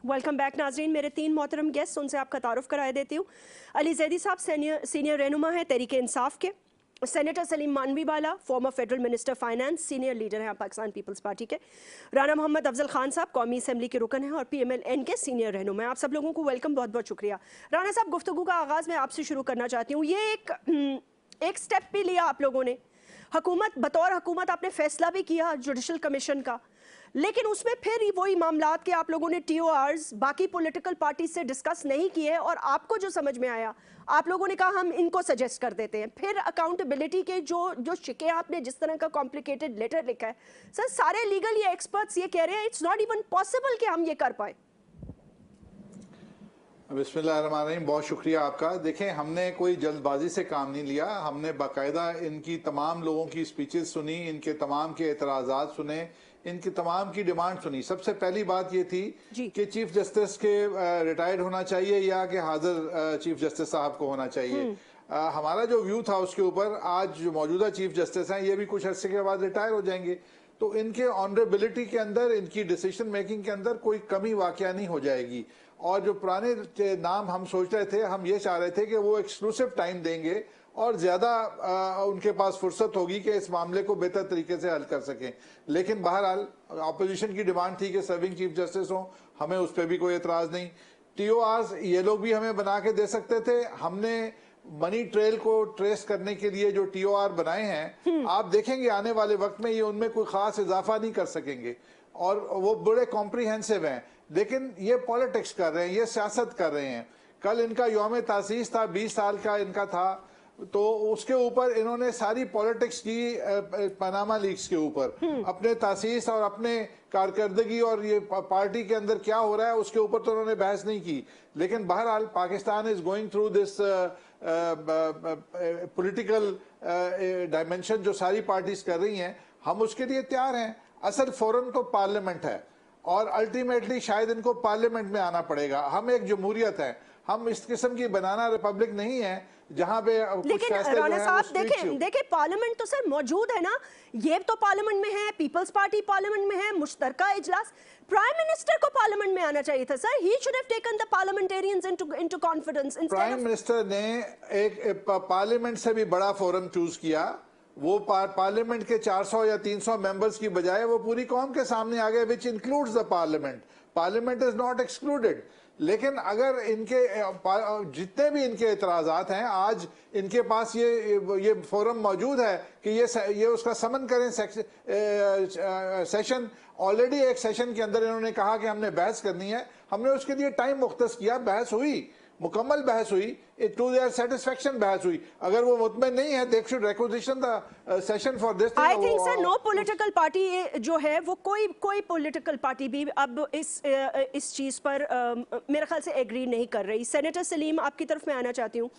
Welcome back नाजरीन। मेरे 3 मोहतरम गेस्ट, उनसे आपका तारुफ कराए देती हूँ। अली जैदी साहब सीनियर रहनुमा है तहरीक इंसाफ के। सेनेटर सलीम मानवी वाला farmer federal minister finance, senior leader हैं पाकिस्तान पीपल्स पार्टी के। राना मोहम्मद अफजल खान साहब कौमी असम्बली के रुकन हैं और PMLN के सीनियर रहनुमा हैं। आप सब लोगों को वेलकम, बहुत बहुत शुक्रिया। राना साहब, गुफ्तगू का आगाज़ मैं आपसे शुरू करना चाहती हूँ। ये एक स्टेप भी लिया आप लोगों ने, बतौर हुकूमत आपने फैसला भी किया जुडिशल कमीशन का, लेकिन उसमें फिर वही मामलात के आप लोगों ने TORs बाकी पॉलिटिकल पार्टी से डिस्कस नहीं किए और आपको जो समझ में आया आप लोगों ने कहा हम इनको सजेस्ट कर देते हैं। फिर अकाउंटेबिलिटी के जो शिके आपने जिस तरह का कॉम्प्लिकेटेड लेटर लिखा है, सर सारे लीगल या एक्सपर्ट्स ये कह रहे हैं इट्स नॉट इवन पॉसिबल कि हम ये कर पाए। बिस्मिल्लाहिर्रहमानिर्रहीम, बहुत शुक्रिया आपका। देखें, हमने कोई जल्दबाजी से काम नहीं लिया। हमने बाकायदा इनकी तमाम लोगों की स्पीचेस सुनी, इनके तमाम के एतराज़ात सुने, इनकी तमाम की डिमांड सुनी। सबसे पहली बात ये थी कि चीफ जस्टिस के रिटायर्ड होना चाहिए या कि हाजिर चीफ जस्टिस साहब को होना चाहिए। हमारा जो व्यू था उसके ऊपर, आज जो मौजूदा चीफ जस्टिस हैं ये भी कुछ अर्से के बाद रिटायर हो जाएंगे, तो इनके ऑनरेबिलिटी के अंदर, इनकी डिसीजन मेकिंग के अंदर कोई कमी वाकया नहीं हो जाएगी। और जो पुराने नाम हम सोच रहे थे, हम ये चाह रहे थे कि वो एक्सक्लूसिव टाइम देंगे और ज्यादा उनके पास फुर्सत होगी कि इस मामले को बेहतर तरीके से हल कर सकें। लेकिन बहरहाल अपोजिशन की डिमांड थी कि सर्विंग चीफ जस्टिस हो, हमें उस पर भी कोई एतराज नहीं। TORs ये लोग भी हमें बना के दे सकते थे। हमने मनी ट्रेल को ट्रेस करने के लिए जो TOR बनाए हैं, आप देखेंगे आने वाले वक्त में ये उनमें कोई खास इजाफा नहीं कर सकेंगे और वो बड़े कॉम्प्रिहेंसिव हैं। लेकिन ये पॉलिटिक्स कर रहे हैं, ये सियासत कर रहे हैं। कल इनका यौम तासीस था, 20 साल का इनका था, तो उसके ऊपर इन्होंने सारी पॉलिटिक्स की पनामा लीक्स के ऊपर, अपने तासीस और अपने कारकर्दगी और ये पार्टी के अंदर क्या हो रहा है उसके ऊपर तो उन्होंने बहस नहीं की। लेकिन बहरहाल Pakistan is going through this political dimension जो सारी पार्टीज कर रही हैं, हम उसके लिए तैयार हैं। असल फोरम तो पार्लियामेंट है और अल्टीमेटली शायद इनको पार्लियामेंट में आना पड़ेगा। हम एक जमहूरियत है, हम इस किस्म की बनाना रिपब्लिक नहीं है जहां पे लेकिन राना साहब देखें पार्लियामेंट तो सर मौजूद है ना, ये तो पार्लियामेंट में है, पीपल्स पार्टी पार्लियामेंट में है, मुश्तरका इजलास, प्राइम मिनिस्टर को पार्लियामेंट में आना चाहिए था sir. He should have taken the parliamentarians into confidence. Prime minister ने एक पार्लियामेंट से भी बड़ा फोरम चूज किया। वो पार्लियामेंट के 400 या 300 मेंबर्स की बजाय वो पूरी कौम के सामने आ गए, which includes the parliament. Parliament is not excluded. लेकिन अगर इनके जितने भी इनके एतराज़ात हैं, आज इनके पास ये फोरम मौजूद है कि ये उसका समन करें। सेशन ऑलरेडी एक सेशन के अंदर इन्होंने कहा कि हमने बहस करनी है, हमने उसके लिए टाइम मुख्तस किया, बहस हुई, मुकम्मल बहस हुई, टू देयर सेटिस्फेक्शन बहस हुई। अगर वो मुतमईन नहीं है, they should requisition the session for this. I think sir no political party जो है वो कोई पॉलिटिकल पार्टी भी अब इस चीज पर मेरे ख्याल से एग्री नहीं कर रही। सेनेटर सलीम, आपकी तरफ मैं आना चाहती हूँ।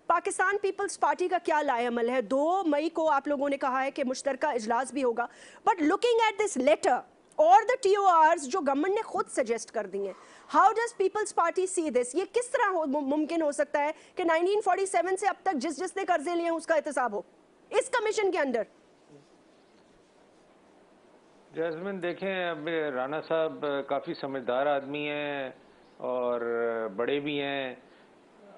पाकिस्तान पीपल्स पार्टी का क्या लाएअमल है? 2 मई को आप लोगों ने कहा है कि मुश्तरका इजलास भी होगा, but looking at this letter और द TORs जो गवर्नमेंट ने खुद सजेस्ट कर दी हैं, how does People's Party see this? ये किस तरह मुमकिन हो सकता है कि 1947 से अब तक जिसने कर्जे लिए हैं उसका एहतसाब हो इस कमीशन के अंदर? जैस्मिन, देखें, अब राना साहब काफ़ी समझदार आदमी हैं और बड़े भी हैं।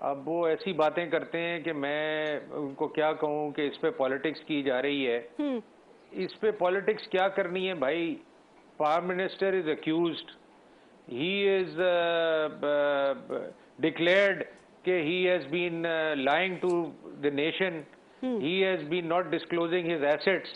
अब वो ऐसी बातें करते हैं कि मैं उनको क्या कहूँ कि इस पे पॉलिटिक्स की जा रही है। इस पे पॉलिटिक्स क्या करनी है भाई? Prime minister is accused, he is declared that he has been lying to the nation, he has been not disclosing his assets.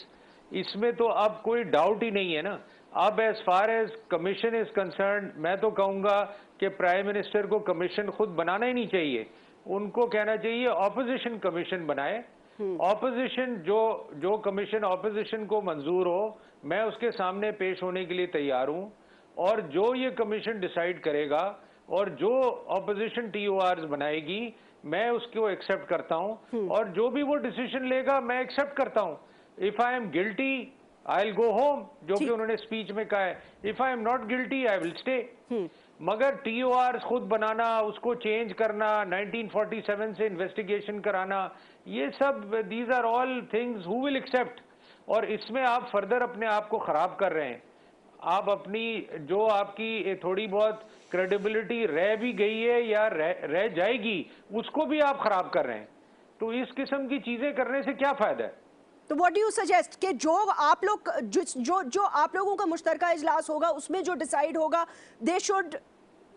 इसमें तो अब कोई डाउट ही नहीं है ना। अब as far as commission is concern, मैं तो कहूँगा कि प्राइम मिनिस्टर को कमीशन खुद बनाना ही नहीं चाहिए, उनको कहना चाहिए ऑपोजिशन कमीशन बनाए। ऑपोजिशन जो कमीशन ऑपोजिशन को मंजूर हो, मैं उसके सामने पेश होने के लिए तैयार हूँ। और जो ये कमीशन डिसाइड करेगा और जो ऑपोजिशन TORs बनाएगी, मैं उसको एक्सेप्ट करता हूं। और जो भी वो डिसीजन लेगा मैं एक्सेप्ट करता हूं। If I am guilty I will go home, जो कि उन्होंने स्पीच में कहा है। If I am not guilty I will stay. मगर TORs खुद बनाना, उसको चेंज करना, 1947 से इन्वेस्टिगेशन कराना, ये सब these are all things who will accept. और इसमें आप फर्दर अपने आप को खराब कर रहे हैं। आप अपनी जो आपकी थोड़ी बहुत क्रेडिबिलिटी रह भी गई है या रह जाएगी, उसको भी आप खराब कर रहे हैं। तो इस किस्म की चीजें करने से क्या फायदा है? तो व्हाट डू यू सजेस्ट कि जो आप लोग जो आप लोगों का मुश्तरका इजलास होगा उसमें जो डिसाइड होगा दे शुड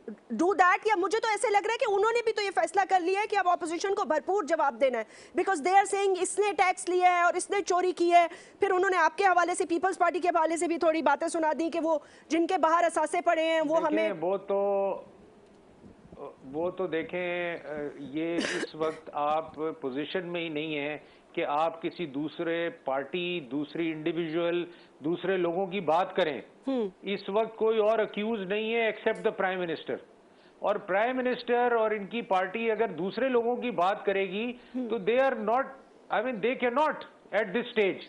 डू दैट, या मुझे तो ऐसे लग रहा है कि उन्होंने भी तो ये फैसला कर लिया है कि अब ऑपोजिशन को भरपूर जवाब देना है, बिकॉज दे आर सेइंग इसने टैक्स लिया है और इसने चोरी की है। फिर उन्होंने आपके हवाले से, पीपल्स पार्टी के हवाले से भी थोड़ी बातें सुना दी कि वो जिनके बाहर असासे पड़े हैं वो हमें वो तो देखें, ये इस वक्त आप पोजीशन में ही नहीं है कि आप किसी दूसरे पार्टी, दूसरी इंडिविजुअल, दूसरे लोगों की बात करें। इस वक्त कोई और अक्यूज नहीं है एक्सेप्ट द प्राइम मिनिस्टर। और प्राइम मिनिस्टर और इनकी पार्टी अगर दूसरे लोगों की बात करेगी तो they are not, I mean they can not at this stage.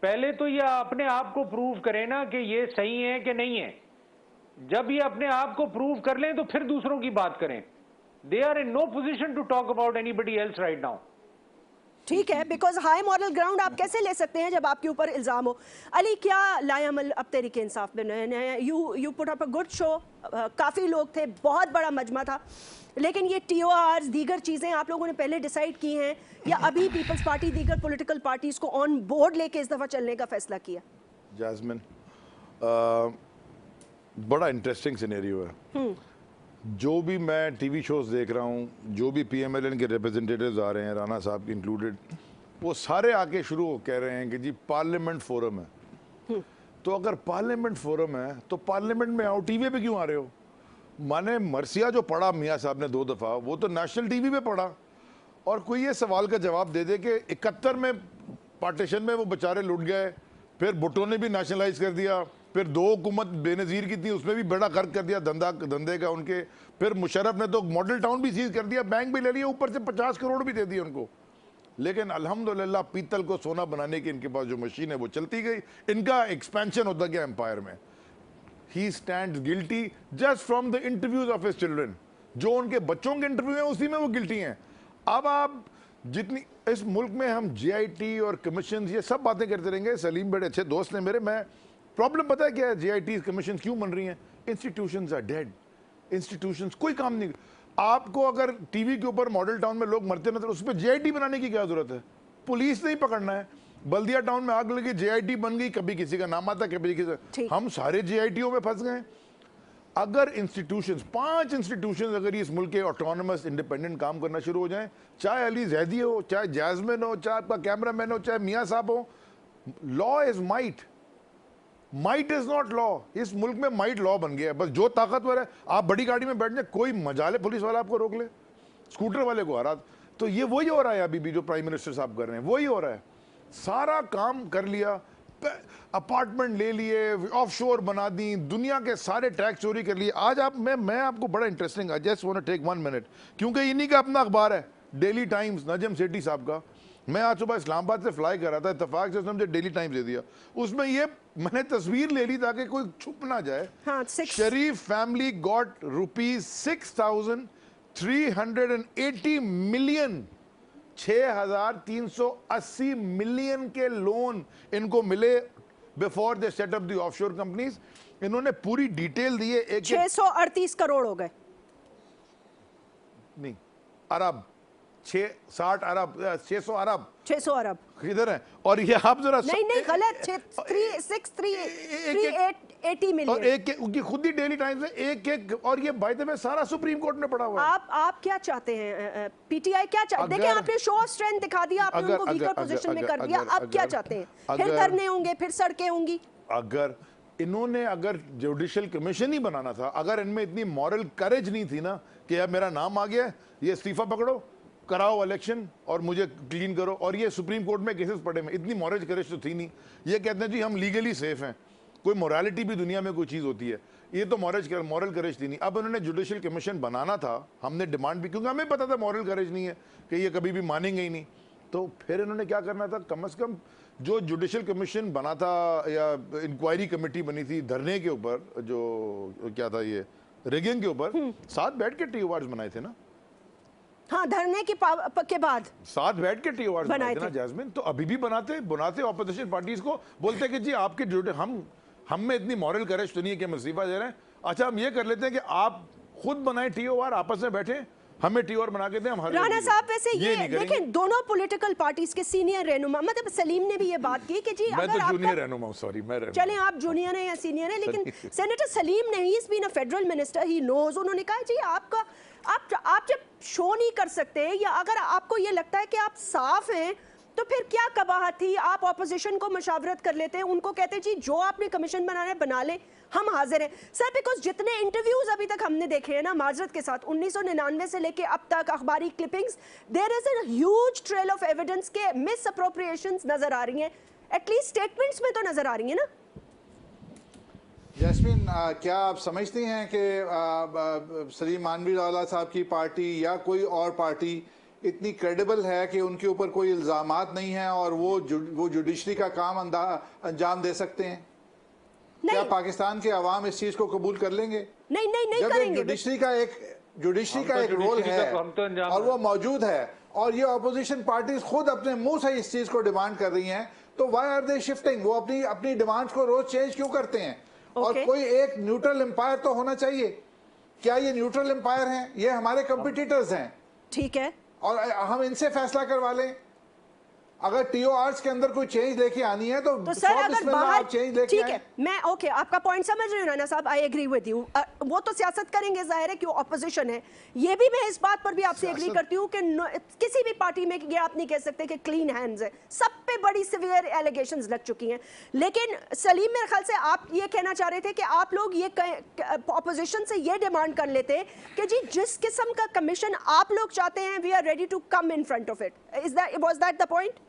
पहले तो ये अपने आप को प्रूव करें ना कि ये सही है कि नहीं है। जब ये अपने आप को प्रूव कर लें तो फिर दूसरों की बात करें। They are in no position to talk about anybody else right now. ठीक है, बिकॉज हाई मॉरल ग्राउंड आप कैसे ले सकते हैं जब आपके ऊपर इल्जाम हो। अली, क्या लाएअमल अब तहरीक इंसाफ में? You put up a good show, काफ़ी लोग थे, बहुत बड़ा मजमा था, लेकिन ये TORs दीगर चीज़ें आप लोगों ने पहले डिसाइड की हैं या अभी पीपल्स पार्टी दीगर पॉलिटिकल पार्टीज को ऑन बोर्ड लेके इस दफ़ा चलने का फैसला किया? जैस्मिन, बड़ा इंटरेस्टिंग सिनेरियो है। जो भी मैं टीवी शोज देख रहा हूँ, जो भी PMLN के रिप्रेजेंटेटिव्स आ रहे हैं, राना साहब इंक्लूडेड, वो सारे आके शुरू कह रहे हैं कि जी पार्लियामेंट फोरम है। तो अगर पार्लियामेंट फोरम है तो पार्लियामेंट में आओ, टीवी पे क्यों आ रहे हो? माने मरसिया जो पढ़ा मियाँ साहब ने 2 दफ़ा, वो तो नेशनल टीवी पे पढ़ा। और कोई ये सवाल का जवाब दे दे कि 71 में पार्टीशन में वो बेचारे लुट गए, फिर भुट्टो ने भी नेशनलाइज कर दिया, फिर 2 हुकूमत बेनज़ीर की थी, उसमें भी बड़ा खर्च कर दिया धंधे का उनके, फिर मुशर्रफ ने तो मॉडल टाउन भी सीज कर दिया, बैंक भी ले लिया, ऊपर से 50 करोड़ भी दे दिए उनको। लेकिन अल्हम्दुलिल्लाह पीतल को सोना बनाने की इनके पास जो मशीन है वो चलती गई, इनका एक्सपेंशन होता गया एम्पायर में। He stands guilty just from the interviews of his children. जो उनके बच्चों के इंटरव्यू हैं उसी में वो गिल्टी हैं। अब आप जितनी इस मुल्क में हम GIT और कमीशन ये सब बातें करते रहेंगे। सलीम बड़े अच्छे दोस्त हैं मेरे। मैं प्रॉब्लम पता है क्या है? GIT कमीशन क्यों बन रही हैं? Institutions are dead. इंस्टीट्यूशंस कोई काम नहीं। आपको अगर टीवी के ऊपर मॉडल टाउन में लोग मरते ना तो उस पर GIT बनाने की क्या जरूरत है? पुलिस नहीं पकड़ना है। बल्दिया टाउन में आग लगी, GIT बन गई, कभी किसी का नाम आता, कभी किसी का। हम सारे GITओ में फंस गए। अगर इंस्टीट्यूशंस, 5 इंस्टीट्यूशंस अगर इस मुल्क के ऑटोनमस इंडिपेंडेंट काम करना शुरू हो जाएं, चाहे अली जैदी हो, चाहे जैस्मिन हो, चाहे आपका कैमरामैन हो, चाहे मियाँ साहब हो, law is might, might is not law. इस मुल्क में माइट लॉ बन गया है। बस जो ताकतवर है, आप बड़ी गाड़ी में बैठ जाए, कोई मजाले पुलिस वाला आपको रोक ले, स्कूटर वाले को हरा। तो ये वही हो रहा है अभी भी जो प्राइम मिनिस्टर साहब कर रहे हैं, वही हो रहा है। सारा काम कर लिया, अपार्टमेंट ले लिए, ऑफशोर बना दी, दुनिया के सारे टैक्स चोरी कर लिए। आज आप मैं आपको बड़ा interesting, I just want to take 1 minute, क्योंकि इन्हीं का अपना अखबार है डेली टाइम्स, नजम सेठी साहब का। मैं आज सुबह इस्लामाबाद से फ्लाई कर रहा था, इत्तेफाक से उसने मुझे डेली टाइम्स दे दिया। उसमें ये मैंने तस्वीर ले ली ताकि कोई छुप ना जाए। हाँ, शरीफ फैमिली गॉट ₹6,380 मिलियन, 6,380 मिलियन के लोन इनको मिले before they set up the offshore companies. इन्होंने पूरी डिटेल दी है। 638 करोड़ हो गए, नहीं अरब, 60 अरब, 600 अरब, 600 अरब किधर है? और ये आप जरा नहीं गलत, 6,380 मिलियन। और एक उनकी खुद ही डेली टाइम्स है एक, और ये बाय द वे सारा सुप्रीम कोर्ट में पड़ा हुआ है। आप क्या चाहते हैं? PTI क्या चाहते? देखिए, आपने शो ऑफ स्ट्रेंथ दिखा दिया, आपने उनको वीकर पोजीशन में कर दिया। अब क्या चाहते हैं? फिर धरने होंगे, फिर सड़कें होंगी। अगर इन्होंने जुडिशियल कमीशन ही बनाना था, अगर इनमें इतनी मॉरल करेज नहीं थी ना कि अब मेरा नाम आ गया, ये इस्तीफा पकड़ो, कराओ इलेक्शन और मुझे क्लीन करो, और ये सुप्रीम कोर्ट में केसेस पड़े में, इतनी मॉरल करेज तो थी नहीं। ये कहते हैं जी हम लीगली सेफ हैं, कोई मोरालिटी भी दुनिया में कोई चीज़ होती है, ये तो मॉरल करेज थी नहीं। अब उन्होंने जुडिशियल कमीशन बनाना था, हमने डिमांड भी, क्योंकि हमें पता था मॉरल करेज नहीं है कि ये कभी भी मानेंगे ही नहीं। तो फिर इन्होंने क्या करना था, कम से कम जो जुडिशियल कमीशन बना था या इंक्वायरी कमेटी बनी थी धरने के ऊपर, जो क्या था ये रिगिंग के ऊपर, साथ बैठ के TORs बनाए थे ना। हाँ, धरने के बाद साथ बैठ के TORs बनाए थे ना जैस्मिन। तो अभी भी बनाते ऑपोजिशन पार्टीज को बोलते कि जी आपके हम में इतनी मॉरल करेज तो नहीं है कि हम इस्तीफा दे रहे हैं। अच्छा हम ये कर लेते हैं कि आप खुद बनाए टीओआर, आपस में बैठे हमें टीओआर बना के दें, हम हर राणा साहब वैसे ये नहीं करेंगे। देखें दोनों पॉलिटिकल पार्टीज के सीनियर रहनुमा, मतलब सलीम ने भी ये बात की कि जी मैं अगर तो जूनियर आपका रहनुमा हूं, सॉरी मैं रहनुमा। चलें आप जूनियर हैं या सीनियर हैं, लेकिन सेनेटर सलीम ने, he is been a federal minister, he knows, उन्होंने कहा जी आपका आप जब शो नहीं कर सकते या अगर आपको ये लगता है कि आप साफ हैं तो फिर क्या कबाहत थी, आप ऑपोजिशन को मशावरत कर लेते हैं, उनको कहते जी जो आपने कमीशन बनाना है बना ले, हम हाजिर हैं। सर बिकॉज जितने इंटरव्यूज अभी तक हमने देखे हैं ना माजरत के साथ 1999 से लेके अब तक अखबारी clippings, there is a huge trail of evidence के मिस अप्रोप्रिएशंस नजर आ रही हैं, एटलीस्ट स्टेटमेंट्स में तो नजर आ रही है ना। जैस्मिन, क्या आप समझती हैं कि सलीम मानवीवाला साहब की पार्टी या कोई और पार्टी इतनी क्रेडिबल है कि उनके ऊपर कोई इल्जामात नहीं है और वो जुडिशरी का काम अंजाम दे सकते हैं? क्या पाकिस्तान के अवाम इस चीज को कबूल कर लेंगे? नहीं जब करेंगे। जुडिशरी का एक रोल है और वो मौजूद है और ये ऑपोजिशन पार्टीज खुद अपने मुंह से इस चीज को डिमांड कर रही हैं, तो व्हाई आर दे शिफ्टिंग? वो अपनी डिमांड्स को रोज चेंज क्यों करते हैं? और कोई एक न्यूट्रल एम्पायर तो होना चाहिए। क्या ये न्यूट्रल एम्पायर हैं? ये हमारे कंपिटिटर्स हैं, ठीक है, और हम इनसे फैसला करवा लें। अगर टीओआरस के अंदर कोई चेंज लेके आनी है तो सर अगर बाहर चेंज लेके ठीक है, मैं ओके आपका पॉइंट समझ रही हूँ राणा साहब, आई एग्री विद यू। वो तो सियासत करेंगे, जाहिर है कि वो ऑपोजिशन है, ये भी मैं इस बात पर भी आपसे एग्री करती हूँ कि किसी भी पार्टी में ये आप नहीं कह सकते कि क्लीन हैंड्स है, सब पे बड़ी सिवियर एलिगेशंस लग चुकी हैं। लेकिन सलीम मेरे ख्याल से आप ये कहना चाह रहे थे कि आप लोग ये ऑपोजिशन से ये डिमांड कर लेते कि जी जिस किस्म का कमीशन आप लोग चाहते हैं we are ready to come in front of it. Was that the point?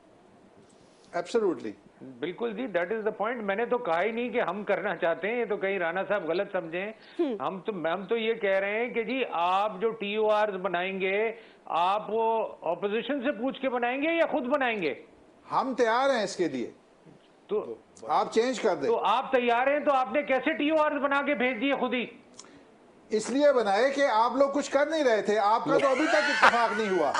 Absolutely, बिल्कुल जी, दैट इज द पॉइंट। मैंने तो कहा ही नहीं कि हम करना चाहते हैं, ये तो कहीं राणा साहब गलत समझें। हम तो ये कह रहे हैं कि जी आप जो टीओआर बनाएंगे आप वो ऑपोजिशन से पूछ के बनाएंगे या खुद बनाएंगे? हम तैयार हैं इसके लिए, तो आप चेंज कर दें। तो आप तैयार हैं तो आपने कैसे टीओआर बना के भेज दिए खुद ही? इसलिए बनाए कि आप लोग कुछ कर नहीं रहे थे, आपका तो अभी तक इत्तेफाक नहीं हुआ।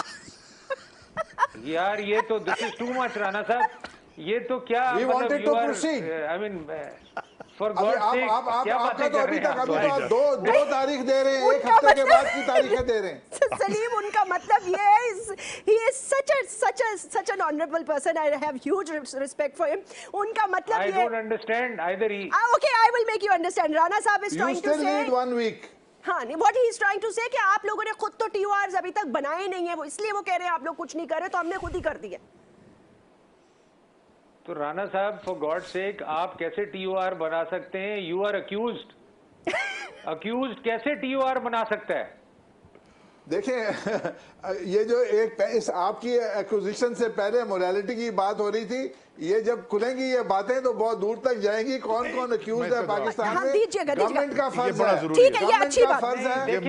यार ये तो this is too much Rana साहब, ये तो क्या We wanted to proceed. I mean for अभी गॉड सेक क्या आपका बातें तो कर अभी रहे हैं तक आप? अभी तो आप दो तारीख दे रहे हैं, एक हफ्ते के बाद की तारीखें दे रहे हैं। सलीम उनका मतलब ये है, he is such an honorable person, I have huge respect for him। उनका मतलब I ये don't understand either he okay I will make you understand। Rana साहब is You trying to still say need 1 week। हाँ नहीं, what he is trying to say कि आप लोगों ने खुद तो टीओआरस अभी तक बनाए नहीं है, वो इसलिए वो कह रहे हैं आप लोग कुछ नहीं कर रहे तो हमने खुद ही कर दिया। तो राणा साहब फॉर गॉड सेक आप कैसे टीओआर बना सकते हैं? यू आर अक्यूज्ड, अक्यूज्ड कैसे टीओआर बना सकता है? देखें ये जो इस आपकी एक्विजिशन से पहले मोरालिटी की बात हो रही थी, ये जब खुलेंगी ये बातें तो बहुत दूर तक जाएंगी। कौन कौन अक्यूज है पाकिस्तान में? गवर्नमेंट का फर्ज है, ठीक है, ये अच्छी बात फर्ज है।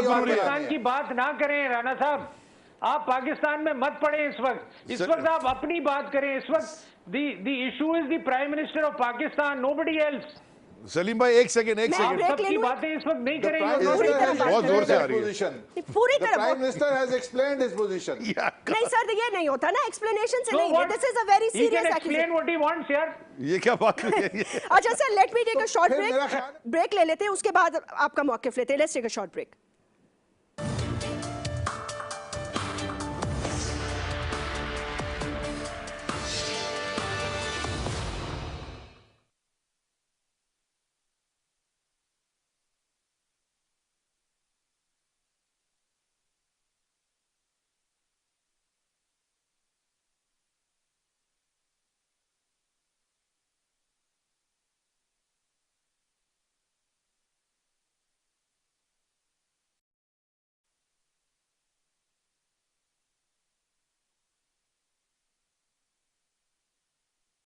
पाकिस्तान की बात ना करें राणा साहब, आप पाकिस्तान में मत पड़े इस वक्त आप अपनी बात करें। इस वक्त the issue is the prime minister of Pakistan, nobody else. Salim भाई एक सेकंड सबकी बातें इस वक्त नहीं करेंगे। बहुत जोर से आ रही है। पूरी तरह prime minister has explained his position. नहीं सर ये नहीं होता ना, एक्सप्लेनेशन से नहीं, this is a very serious explain what he wants यार। ये क्या बात है? अच्छा sir let me take a short break ले लेते हैं, उसके बाद आपका मौक़िफ़ लेते हैं। Let's take a short break.